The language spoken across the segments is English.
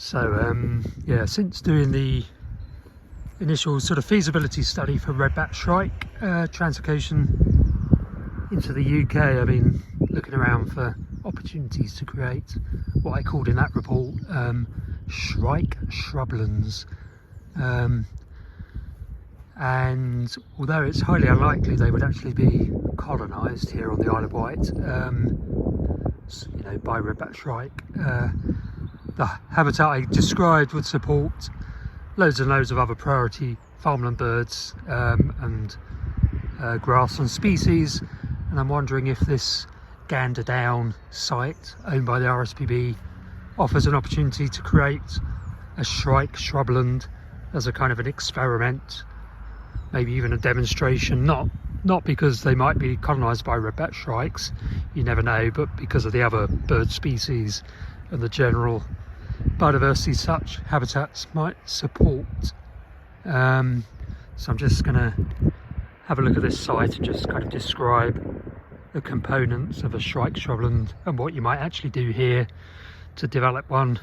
So yeah, since doing the initial sort of feasibility study for red-backed Shrike translocation into the UK, I've been looking around for opportunities to create what I called in that report Shrike Shrublands. And although it's highly unlikely they would actually be colonised here on the Isle of Wight, you know, by red-backed Shrike, the habitat I described would support loads and loads of other priority farmland birds and grassland species. And I'm wondering if this Gander Down site owned by the RSPB offers an opportunity to create a Shrike Shrubland as a kind of an experiment, maybe even a demonstration, not because they might be colonised by red-backed Shrikes, you never know, but because of the other bird species and the general biodiversity such habitats might support. So I'm just going to have a look at this site and just kind of describe the components of a Shrike Shrubland and what you might actually do here to develop one,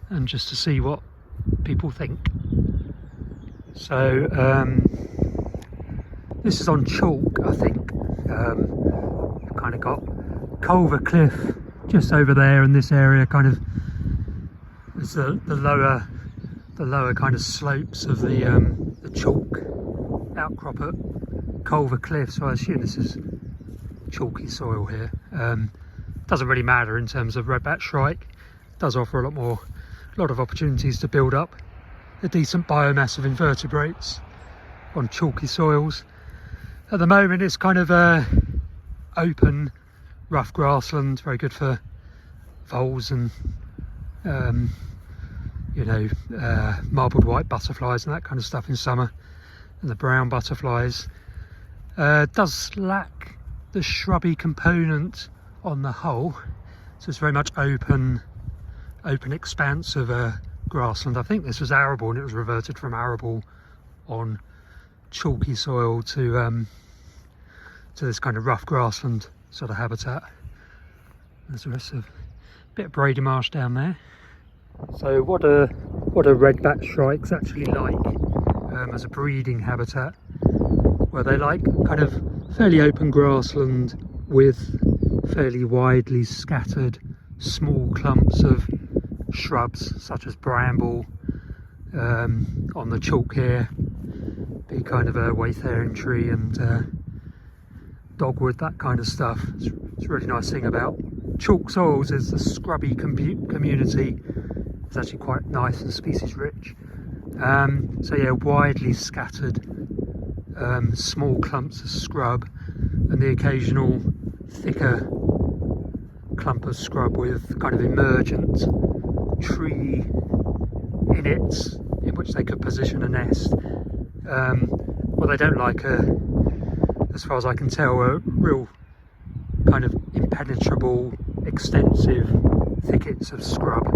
and just to see what people think. So this is on chalk, I think. You've kind of got Culver Cliff just over there, in this area kind of is the lower kind of slopes of the chalk outcrop at Culver Cliff. So I assume this is chalky soil here. Doesn't really matter in terms of red-backed Shrike. Does offer a lot of opportunities to build up a decent biomass of invertebrates on chalky soils. At the moment it's kind of open, rough grassland, very good for voles and you know, marbled white butterflies and that kind of stuff in summer, and the brown butterflies. Does lack the shrubby component on the whole, so it's very much open expanse of grassland. I think this was arable and it was reverted from arable on chalky soil to this kind of rough grassland sort of habitat. There's the rest of a bit of Brady Marsh down there. So what are red-backed Shrikes actually like as a breeding habitat? Well, they like kind of fairly open grassland with fairly widely scattered small clumps of shrubs such as bramble. On the chalk here be kind of a wayfaring tree and dogwood, that kind of stuff. It's a really nice thing about chalk soils is the scrubby community. It's actually quite nice and species rich. So yeah, widely scattered small clumps of scrub and the occasional thicker clump of scrub with kind of emergent tree in it in which they could position a nest. Well, they don't like as far as I can tell, a real kind of impenetrable, extensive thickets of scrub.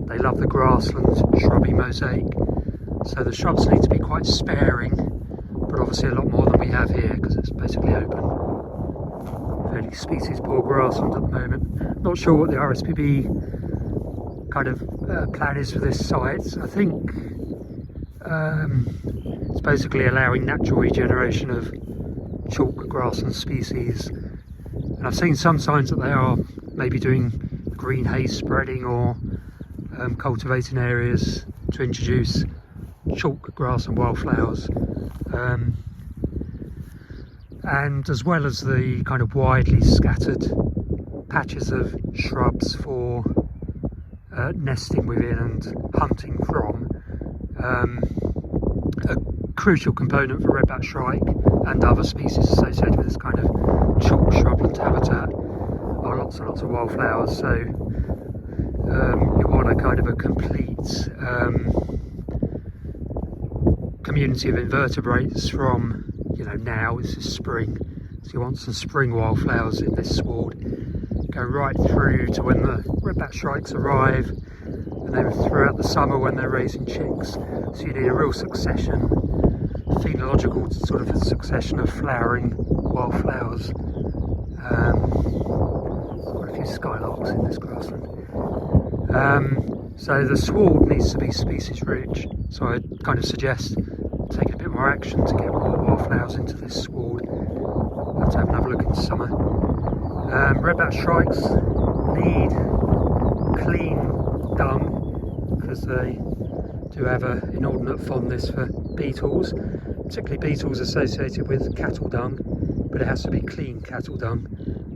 They love the grassland shrubby mosaic, so the shrubs need to be quite sparing, but obviously a lot more than we have here because it's basically open, fairly species poor grassland at the moment. Not sure what the RSPB kind of plan is for this site. I think it's basically allowing natural regeneration of chalk grassland species, and I've seen some signs that they are maybe doing green haze spreading or cultivating areas to introduce chalk grass and wildflowers, and as well as the kind of widely scattered patches of shrubs for nesting within and hunting from. A crucial component for red-backed Shrike and other species associated with this kind of chalk shrubland habitat are lots and lots of wildflowers. So you want a kind of a complete community of invertebrates from, you know, now this is spring, so you want some spring wildflowers in this sward, go right through to when the red-backed Shrikes arrive, and then throughout the summer when they're raising chicks. So you need a real succession, phenological sort of a succession of flowering wildflowers. Quite a few skylarks in this grassland. So the sward needs to be species rich, so I kind of suggest taking a bit more action to get more wildflowers into this sward. Let's have another look in summer. Red-backed Shrikes need clean dung because they do have an inordinate fondness for beetles, particularly beetles associated with cattle dung, but it has to be clean cattle dung.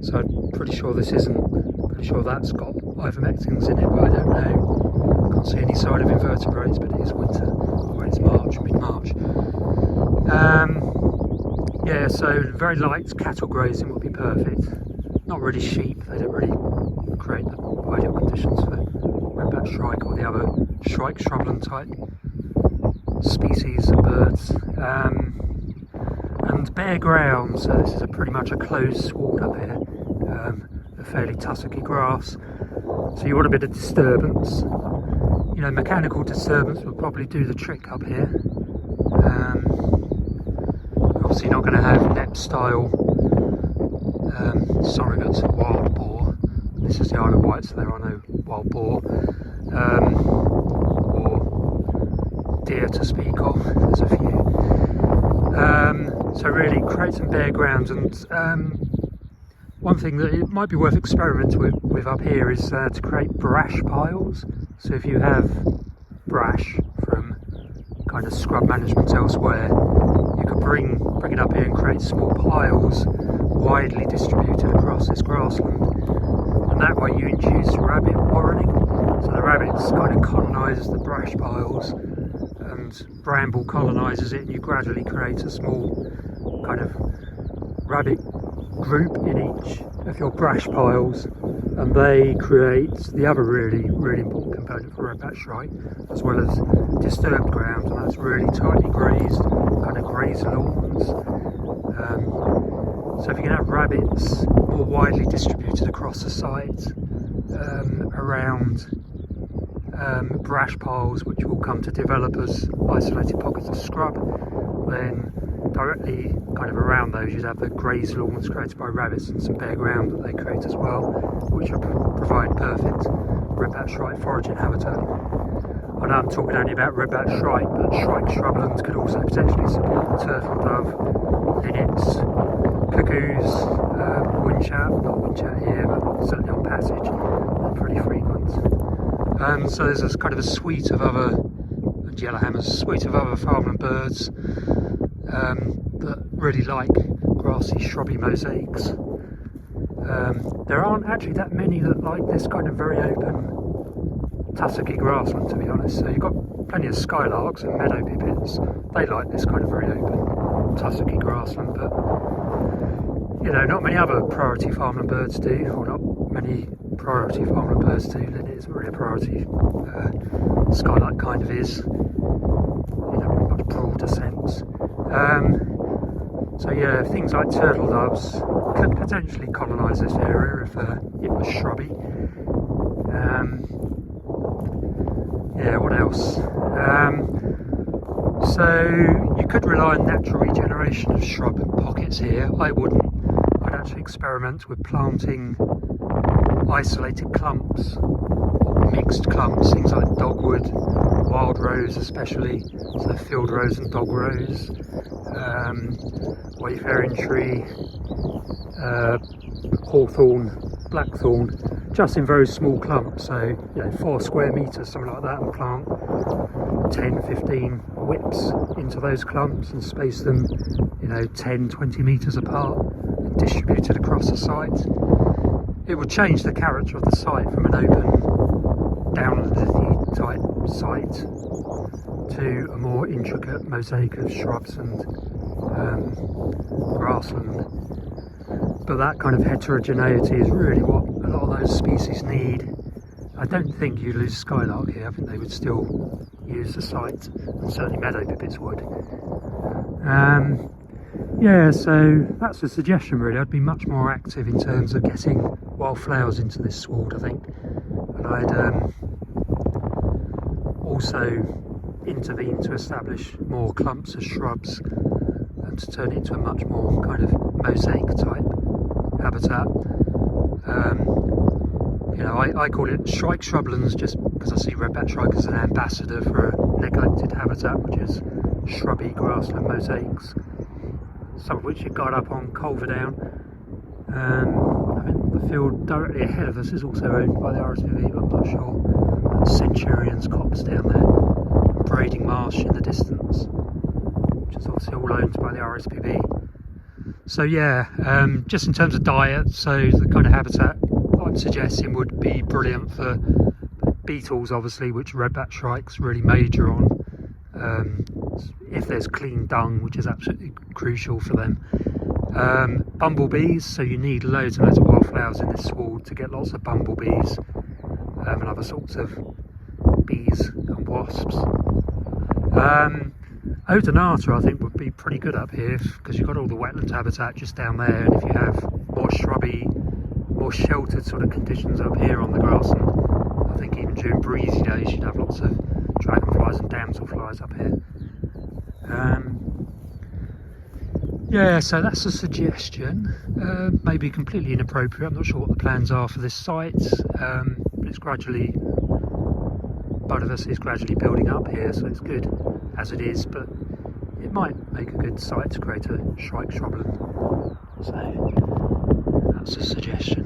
So I'm pretty sure this isn't, pretty sure that's got ivermectins in it, but I don't know. Can't see any sign of invertebrates, but it is winter, or it's March, mid-March. Yeah, so very light cattle grazing would be perfect. Not really sheep, they don't really create the ideal conditions for red-backed shrike or the other Shrike Shrubland type species of birds. And bare ground, so this is pretty much a closed sward up here, a fairly tussocky grass, so you want a bit of disturbance. You know, mechanical disturbance will probably do the trick up here. Obviously not going to have Knepp style surrogates of wild boar. This is the Isle of Wight, so there are no wild boar or deer to speak of. There's a few. So really create some bare grounds, and one thing that it might be worth experimenting with up here is to create brash piles. So if you have brash from kind of scrub management elsewhere, you could bring it up here and create small piles widely distributed across this grassland, and that way you induce rabbit warrening. So the rabbits kind of colonise the brash piles and bramble colonises it, and you gradually create a small kind of rabbit group in each of your brash piles, and they create the other really important component for red-backed shrike, as well as disturbed ground, and that's really tightly grazed, kind of grazed lawns. So if you can have rabbits more widely distributed across the site, around brash piles, which will come to develop as isolated pockets of scrub, then directly kind of around those you'd have the grazed lawns created by rabbits and some bare ground that they create as well, which will provide perfect red-backed shrike foraging habitat. I know I'm talking only about red-backed shrike, but Shrike Shrubland could also potentially support turtle dove, linnets, cuckoos, windchat, not windchat here, but certainly on passage, they're pretty frequent. So there's this kind of a suite of other, and Yellowhammers, suite of other farmland birds that really like grassy, shrubby mosaics. There aren't actually that many that like this kind of very open, tussocky grassland, to be honest. So you've got plenty of skylarks and meadow pipits. They like this kind of very open, tussocky grassland, but you know, not many other priority farmland birds do, or not many priority farmland birds do. Linnet isn't really a priority. Skylark kind of is, in a much broader sense. So yeah, things like turtle doves could potentially colonise this area if it was shrubby. Yeah, what else? So you could rely on natural regeneration of shrub pockets here. I wouldn't. I'd actually experiment with planting isolated clumps, or mixed clumps, things like dogwood, wild rose especially, so field rose and dog rose, wayfaring tree, hawthorn, blackthorn, just in very small clumps, so you know, 4 square metres, something like that, and plant 10-15 whips into those clumps and space them, you know, 10-20 metres apart and distributed across the site. It would change the character of the site from an open, downlandy type site to a more intricate mosaic of shrubs and grassland. But that kind of heterogeneity is really what a lot of those species need. I don't think you lose skylark here. I think they would still use the site, and certainly meadow pipits would. Yeah, so that's a suggestion really. I'd be much more active in terms of getting wildflowers into this sward, I think. And I'd also intervene to establish more clumps of shrubs and to turn it into a much more kind of mosaic type habitat. You know, I call it Shrike Shrublands just because I see Red-backed Shrike as an ambassador for a neglected habitat, which is shrubby grassland mosaics, some of which you got up on Culver Down. I think the field directly ahead of us is also owned by the RSPB, but I'm not sure. Centurion's copse down there, and Braiding Marsh in the distance, which is obviously all owned by the RSPB. So yeah, just in terms of diet, so the kind of habitat I'm suggesting would be brilliant for beetles, obviously, which Red-backed Shrikes really major on. If there's clean dung, which is absolutely crucial for them. Bumblebees, so you need loads and loads of wildflowers in this sward to get lots of bumblebees and other sorts of bees and wasps. Odonata I think would be pretty good up here because you've got all the wetland habitat just down there, and if you have more shrubby, more sheltered sort of conditions up here on the grassland, I think even during breezy days you'd have lots of dragonflies and damselflies up here. Yeah, so that's a suggestion. Maybe completely inappropriate. I'm not sure what the plans are for this site, but it's gradually, biodiversity is gradually building up here, so it's good as it is, but it might make a good site to create a Shrike Shrubland. So that's a suggestion.